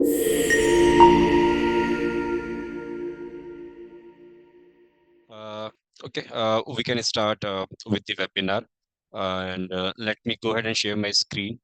Uh, okay, we can start with the webinar. And let me go ahead and share my screen.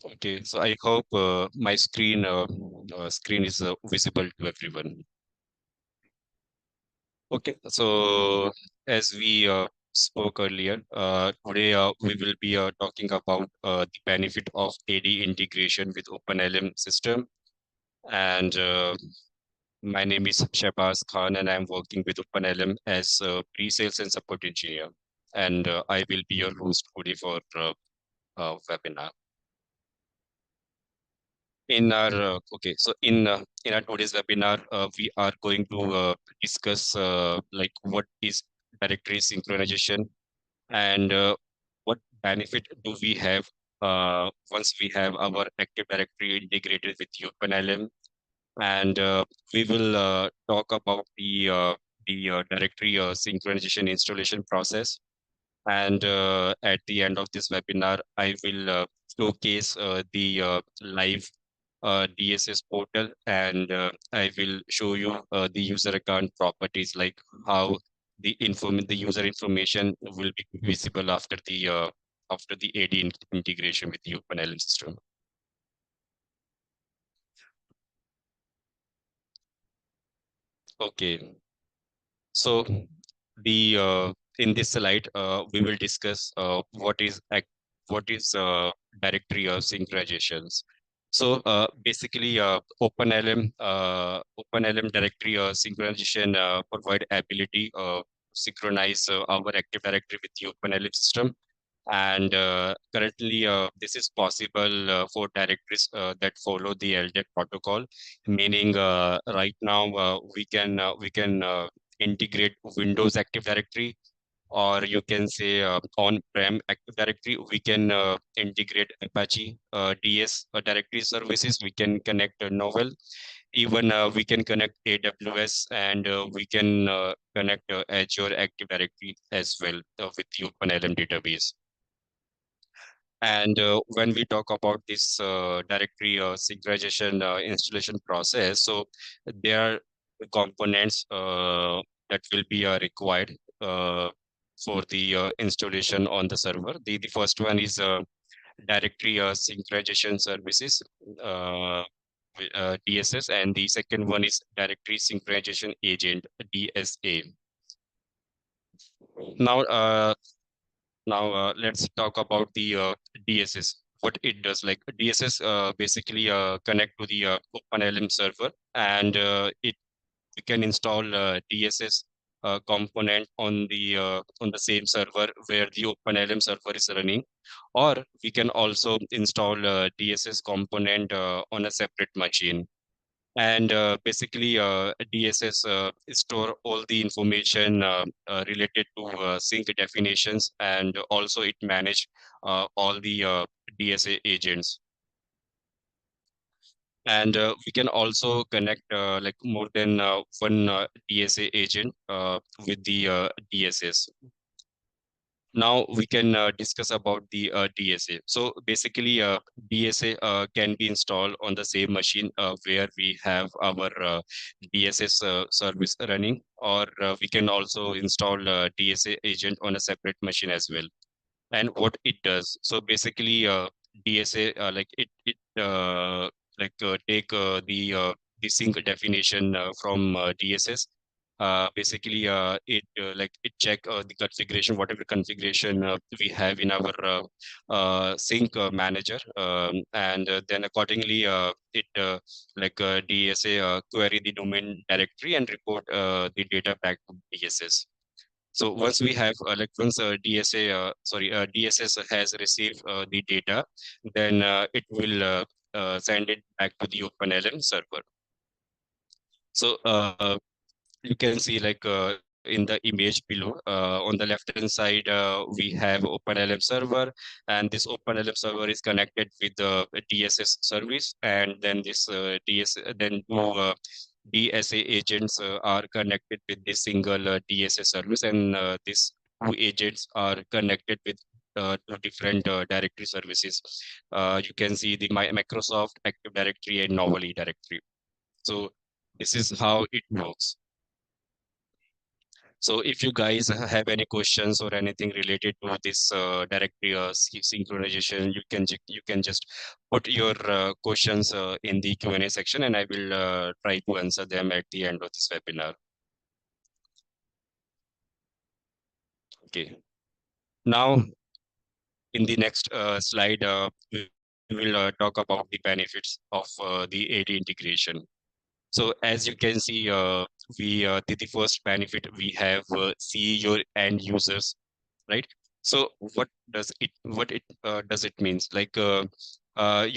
Okay, so I hope my screen is visible to everyone. Okay, so as we spoke earlier, today we will be talking about the benefit of AD integration with OpenLM system. And my name is Shahbaz Khan, and I'm working with OpenLM as a pre-sales and support engineer. And I will be your host today for webinar. In our today's webinar, we are going to discuss like what is directory synchronization and what benefit do we have once we have our Active Directory integrated with OpenLM. And we will talk about the directory synchronization installation process. And at the end of this webinar, I will showcase the live DSS portal, and I will show you the user account properties, like how the user information will be visible after the AD integration with the OpenLM system. Okay, so the in this slide we will discuss what is directory synchronizations. So basically, OpenLM directory synchronization provide ability synchronize our Active Directory with the OpenLM system. And currently, this is possible for directories that follow the LDAC protocol, meaning right now we can integrate Windows Active Directory, or you can say on-prem Active Directory. We can integrate Apache DS directory services. We can connect Novell. Even we can connect AWS, and we can connect Azure Active Directory as well with the OpenLM database. And when we talk about this directory synchronization installation process, so there are components that will be required for the installation on the server. The first one is directory synchronization services, uh, DSS, and the second one is directory synchronization agent, DSA. Now, let's talk about the DSS. What it does, like DSS, basically connect to the OpenLM server, and it you can install DSS component on the same server where the OpenLM server is running, or we can also install DSS component on a separate machine. And basically, DSS store all the information related to sync definitions, and also it manage all the DSA agents. And we can also connect like more than one DSA agent with the DSS. Now we can discuss about the DSA. So basically, DSA can be installed on the same machine where we have our DSS service running, or we can also install DSA agent on a separate machine as well. And what it does, so basically, DSA like it take the sync definition from DSS. Basically, it check the configuration, whatever configuration we have in our sync manager, and then accordingly it DSA query the domain directory and report the data back to DSS. So once we have once DSS has received the data, then it will send it back to the OpenLM server. So you can see, in the image below. On the left hand side, we have OpenLM server, and this OpenLM server is connected with the DSS service, and then this then two DSA agents are connected with this single DSS service, and these two agents are connected with two different directory services. You can see the Microsoft Active Directory and Novally directory. So this is how it works. So if you guys have any questions or anything related to this directory synchronization, you can just put your questions in the Q&A section, and I will try to answer them at the end of this webinar. Okay. Now, in the next slide, we will talk about the benefits of the AD integration. So as you can see, the first benefit we have see your end users, right? So what it does it means? Like OpenLM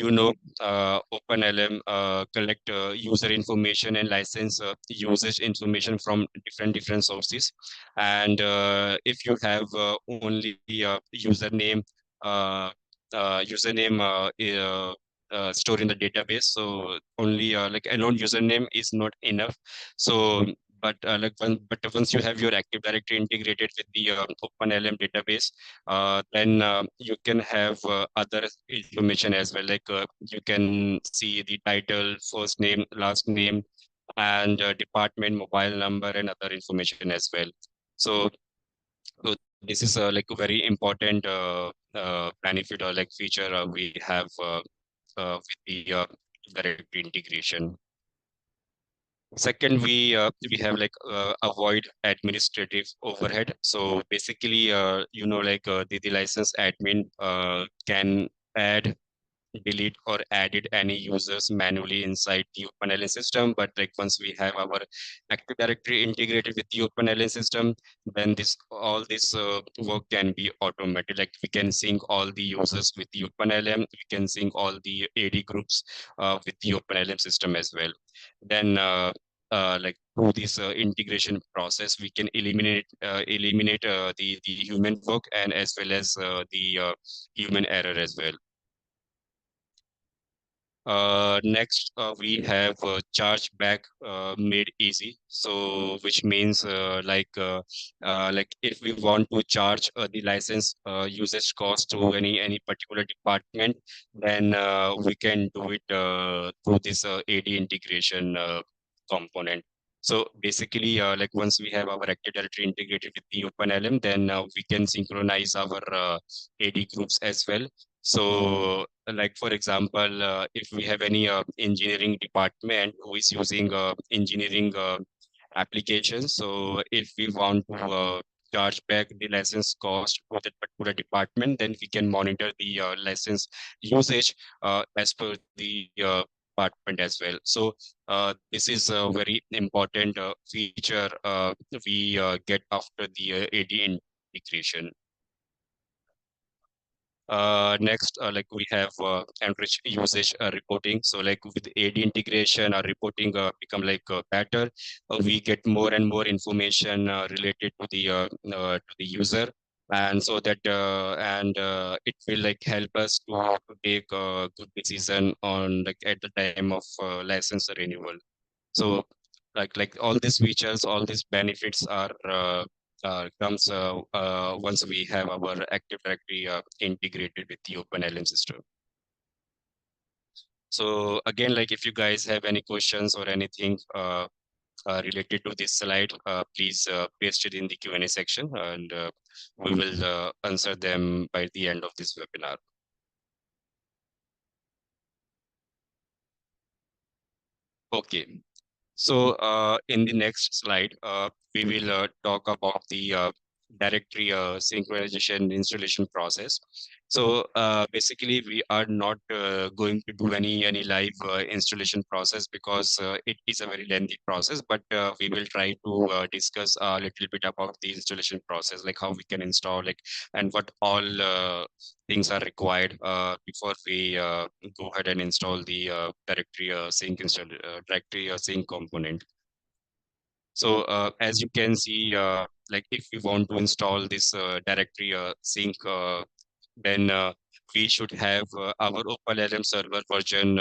collect user information and license usage information from different sources, and if you have only uh, username stored in the database, so only like a known username is not enough. So but once you have your Active Directory integrated with the OpenLM database, then you can have other information as well. Like you can see the title, first name, last name, and department, mobile number, and other information as well. So, so this is like a very important benefit or like feature we have with the directory integration. Second, we have like avoid administrative overhead. So basically, the license admin can add, delete, or edit any users manually inside the OpenLN system. But like once we have our Active Directory integrated with the OpenLN system, then this all this work can be automated. Like we can sync all the users with the OpenLM, we can sync all the AD groups with the OpenLM system as well. Then like through this integration process, we can eliminate the human work and as well as the human error as well. Next, we have chargeback made easy. So, which means like if we want to charge the license usage cost to any particular department, then we can do it through this AD integration component. So basically, like once we have our Active Directory integrated with the OpenLM, then we can synchronize our AD groups as well. So, like for example, if we have any engineering department who is using engineering applications, so if we want to charge back the license cost for that particular department, then we can monitor the license usage as per the department as well. So this is a very important feature we get after the AD integration. Next, like we have enrich usage reporting. So like with AD integration, our reporting become like better. We get more and more information related to the user, and so that it will like help us to take a good decision on like at the time of license renewal. So like all these features, all these benefits are comes once we have our Active Directory integrated with the OpenLM system. So again, like if you guys have any questions or anything related to this slide, please paste it in the Q&A section, and we will answer them by the end of this webinar. Okay. So in the next slide, we will talk about the directory synchronization installation process. So basically, we are not going to do any live installation process because it is a very lengthy process. But we will try to discuss a little bit about the installation process, like how we can install, like and what all things are required before we go ahead and install the directory sync component. So as you can see, like if we want to install this directory sync, then we should have our OpenLM server version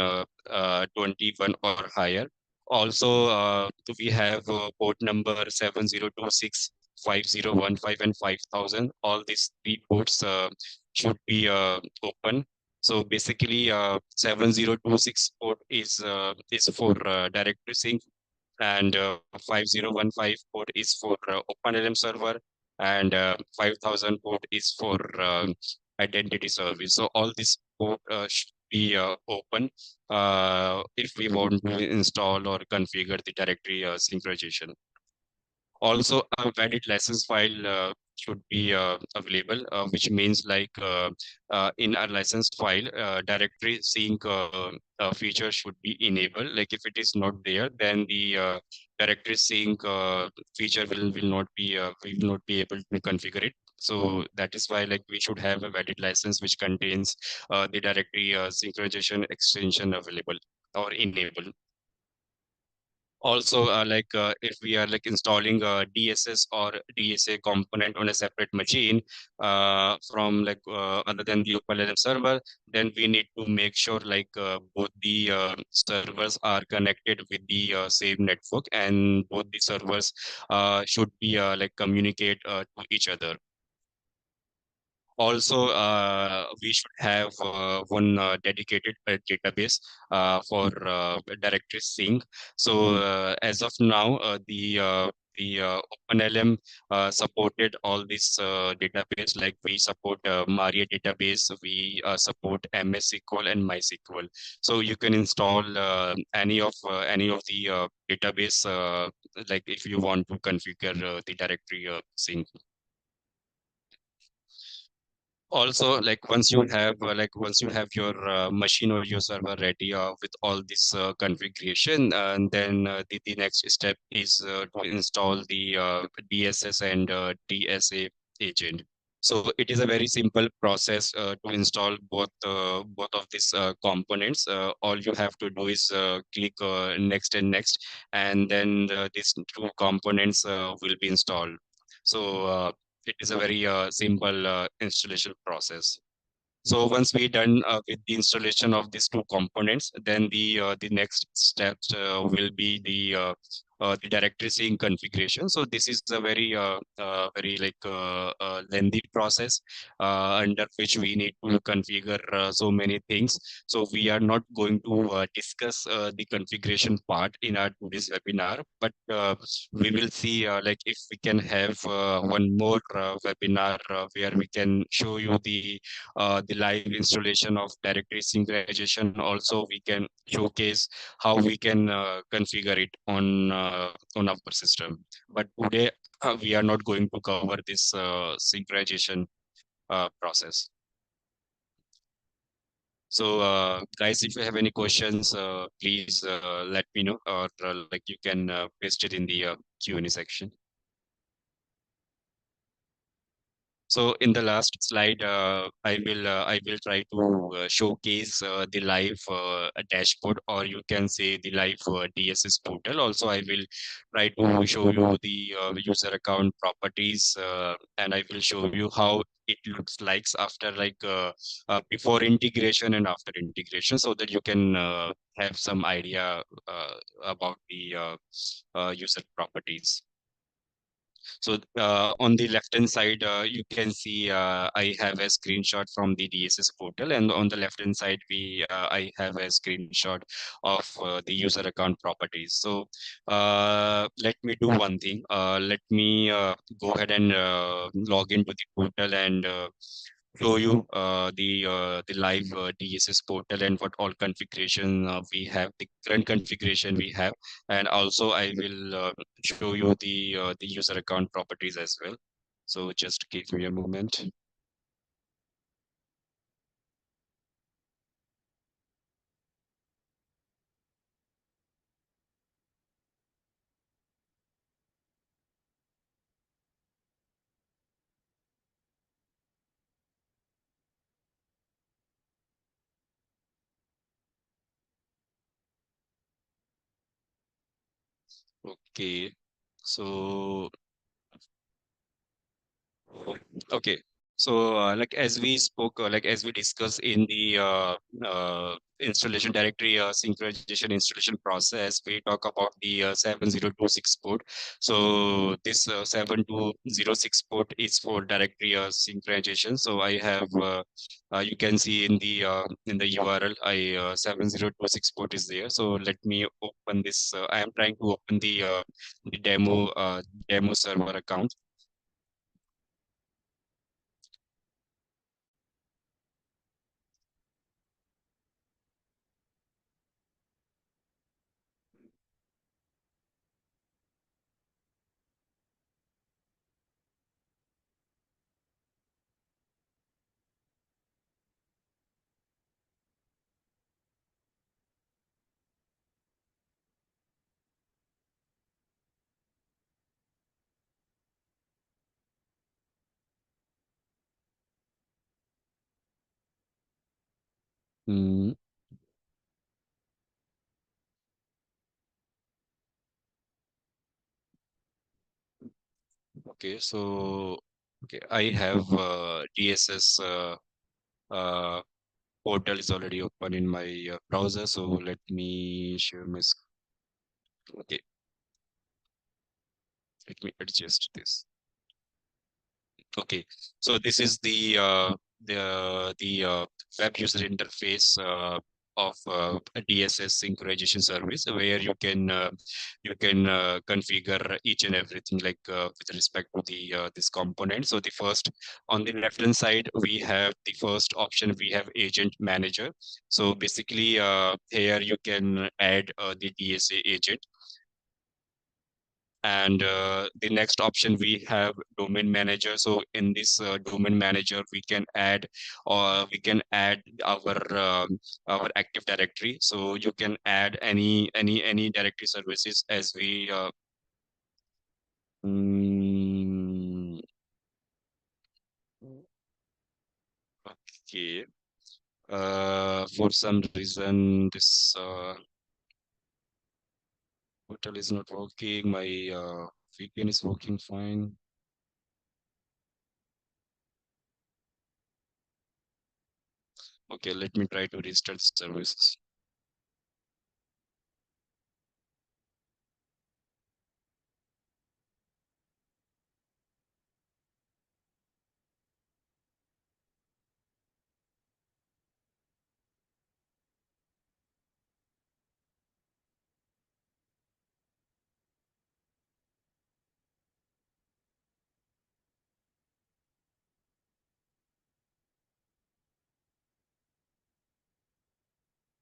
21 or higher. Also, we have port number 7026, 5015, and 5000. All these three ports should be open. So basically, 7026 port is for directory sync, and 5015 port is for OpenLM server, and 5000 port is for identity service. So all this port should be open if we want to install or configure the directory synchronization. Also, a valid license file should be available, which means like in our license file, directory sync feature should be enabled. Like if it is not there, then the directory sync feature will not be we will not be able to configure it. So that is why like we should have a valid license which contains the directory synchronization extension available or enabled. Also, if we are like installing a DSS or DSA component on a separate machine from like other than the OpenLM server, then we need to make sure like both the servers are connected with the same network, and both the servers should be like communicate to each other. Also, we should have one dedicated database for directory sync. So, as of now, the OpenLM supported all this database. Like we support Maria database, we support MS SQL and MySQL. So you can install any of the database, like if you want to configure the directory sync. Also, like once you have your machine or your server ready with all this configuration, and then the next step is to install the DSS and DSA agent. So it is a very simple process to install both of these components. All you have to do is click next and next, and then these two components will be installed. So it is a very simple installation process. So once we done with the installation of these two components, then the next steps will be the directory sync configuration. So this is a very like lengthy process under which we need to configure so many things. So we are not going to discuss the configuration part in our today's webinar, but we will see like if we can have one more webinar where we can show you the live installation of directory synchronization. Also, we can showcase how we can configure it on our system. But today, we are not going to cover this synchronization process. So, guys, if you have any questions, please let me know, or like you can paste it in the Q&A section. So in the last slide, I will try to showcase the live dashboard, or you can say the live DSS portal. Also, I will try to show you the user account properties, and I will show you how it looks like after before integration and after integration, so that you can have some idea about the user properties. So on the left-hand side, you can see I have a screenshot from the DSS portal, and on the left-hand side, I have a screenshot of the user account properties. So let me do one thing. Let me go ahead and log into the portal and show you the live DSS portal and what all configuration we have, the current configuration we have, and also I will show you the user account properties as well. So just give me a moment. Okay. So okay. So, like as we spoke, like as we discussed in the installation directory synchronization installation process, we talk about the 7026 port. So this 7206 port is for directory synchronization. So I have, you can see in the URL, 7026 port is there. So let me open this. I am trying to open the demo server account. Mm, okay, so okay, I have DSS uh, portal is already open in my browser. So let me share my okay, let me adjust this. Okay, so this is the web user interface of a DSS synchronization service, where you can configure each and everything, like with respect to the this component. So the first, on the left hand side, we have the first option. We have agent manager. So basically, here you can add the DSA agent. And the next option, we have domain manager. So in this domain manager, we can add our active directory. So you can add any directory services as we mm, okay. For some reason, this portal is not working. My VPN is working fine. Okay, let me try to restart services.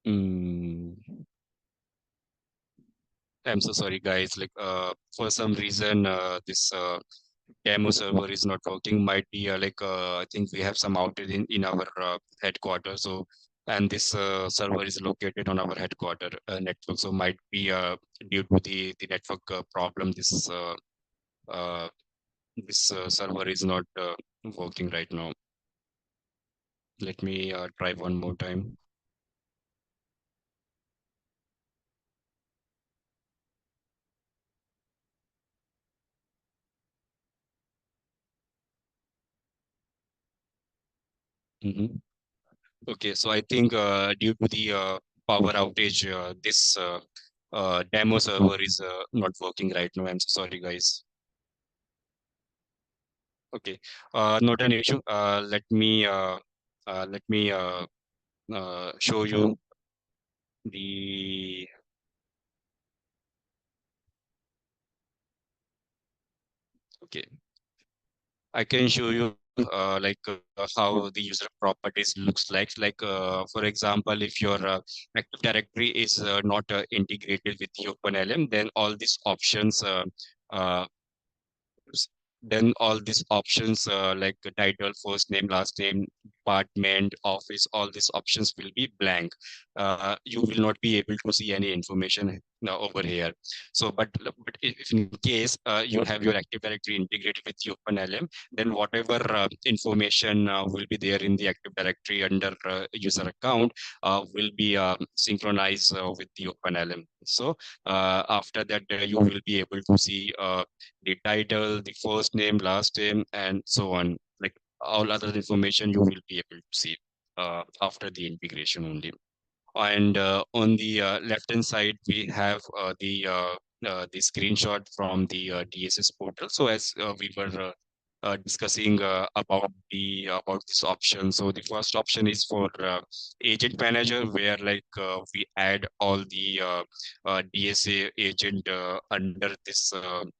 Mm. I'm so sorry, guys. Like, for some reason, this demo server is not working. Might be I think we have some outage in our headquarters. So, and this server is located on our headquarter network. So, might be due to the network problem. Uh, this server is not working right now. Let me try one more time. Mhm. Okay, so I think due to the power outage, this demo server is not working right now. I'm so sorry, guys. Okay, not an issue. Let me show you the. Okay, I can show you how the user properties looks like. Like for example, if your Active Directory is not integrated with the OpenLM, then all these options uh, then all these options like title, first name, last name, department, office, all these options will be blank. You will not be able to see any information over here. So, but if in case you have your Active Directory integrated with the OpenLM, then whatever information will be there in the Active Directory under user account will be synchronized with the OpenLM. So after that, you will be able to see the title, the first name, last name, and so on. Like all other information, you will be able to see after the integration only. And on the left-hand side, we have the screenshot from the DSS portal. So as we were discussing about this option. So the first option is for agent manager, where like we add all the DSA agent under this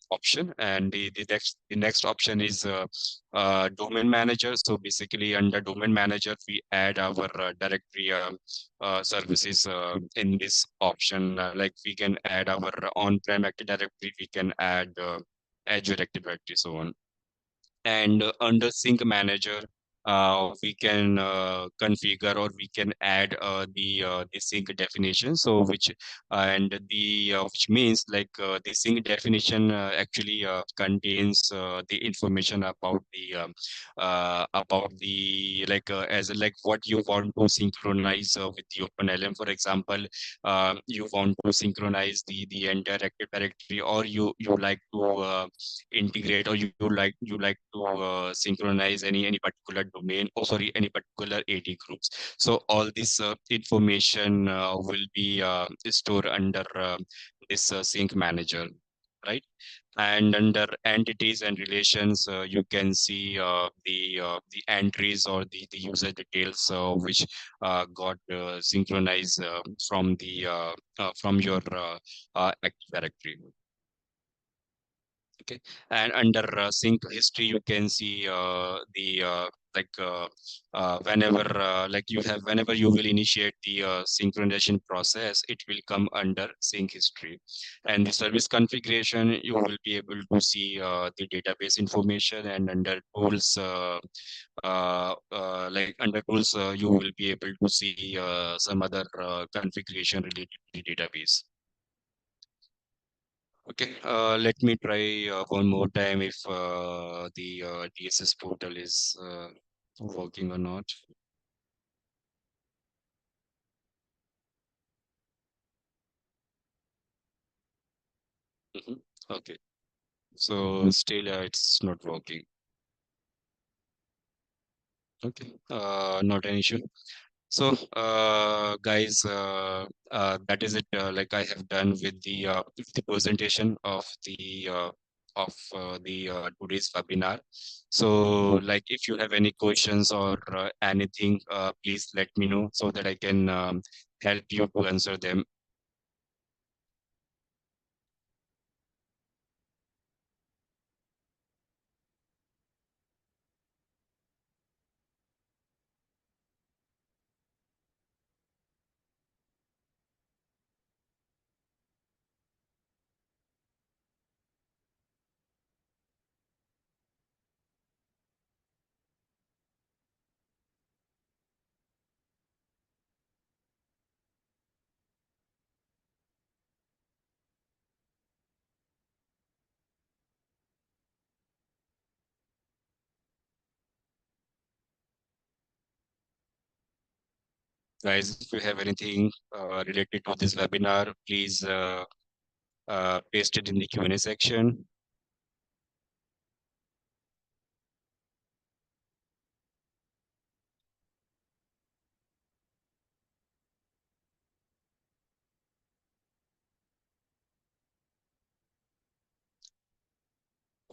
option, and the next option is domain manager. So basically, under domain manager, we add our directory services in this option. Like we can add our on-prem Active Directory, we can add Azure Active Directory, so on. And under sync manager, we can configure or we can add the sync definition. So which means like the sync definition actually contains the information about the like as like what you want to synchronize with the OpenLM. For example, you want to synchronize the entire Active Directory, or you like to integrate, or you like to synchronize any particular domain, or sorry, any particular AD groups. So all this information will be stored under this sync manager, right? And under entities and relations, you can see the entries or the user details which got synchronized from your Active Directory. Okay, and under sync history, you can see the like whenever you will initiate the synchronization process, it will come under sync history. And the service configuration, you will be able to see the database information, and under tools, like under tools, you will be able to see some other configuration related to the database. Okay, let me try one more time if the DSS portal is working or not. Mhm. Okay, so still it's not working. Okay, not an issue. So, guys, that is it. Like I have done with the presentation of the today's webinar. So, like, if you have any questions or anything, please let me know so that I can help you to answer them. Guys, if you have anything related to this webinar, please paste it in the Q&A section.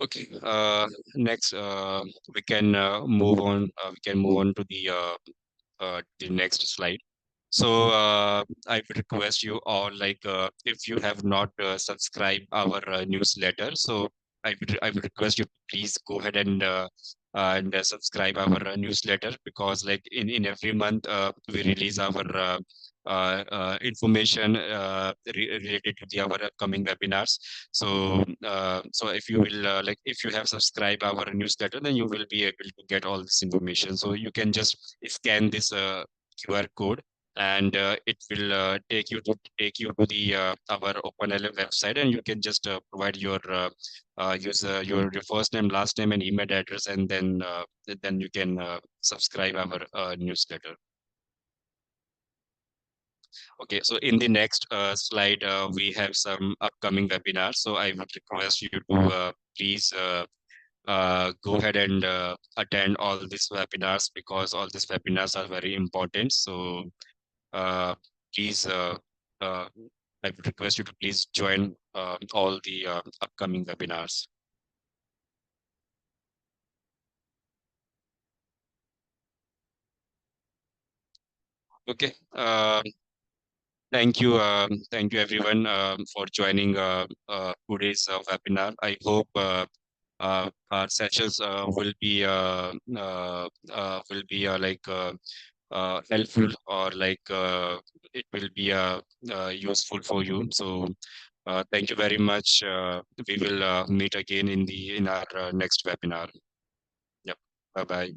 Okay. Next, we can move on. We can move on to the next slide. So I would request you all, like, if you have not subscribed our newsletter, so I would request you please go ahead and subscribe our newsletter, because like in every month we release our information related to our upcoming webinars. So, so if you will like if you have subscribed our newsletter, then you will be able to get all this information. So you can just scan this QR code, and it will take you to the our OpenLM website, and you can just provide your your first name, last name, and email address, and then you can subscribe our newsletter. Okay, so in the next slide, we have some upcoming webinars. So I would request you to please go ahead and attend all these webinars, because all these webinars are very important. So uh, please, uh, I would request you to please join all the upcoming webinars. Okay. Thank you everyone for joining today's webinar. I hope our sessions will be helpful, or it will be useful for you. So thank you very much. We will meet again in our next webinar. Yep. Bye bye.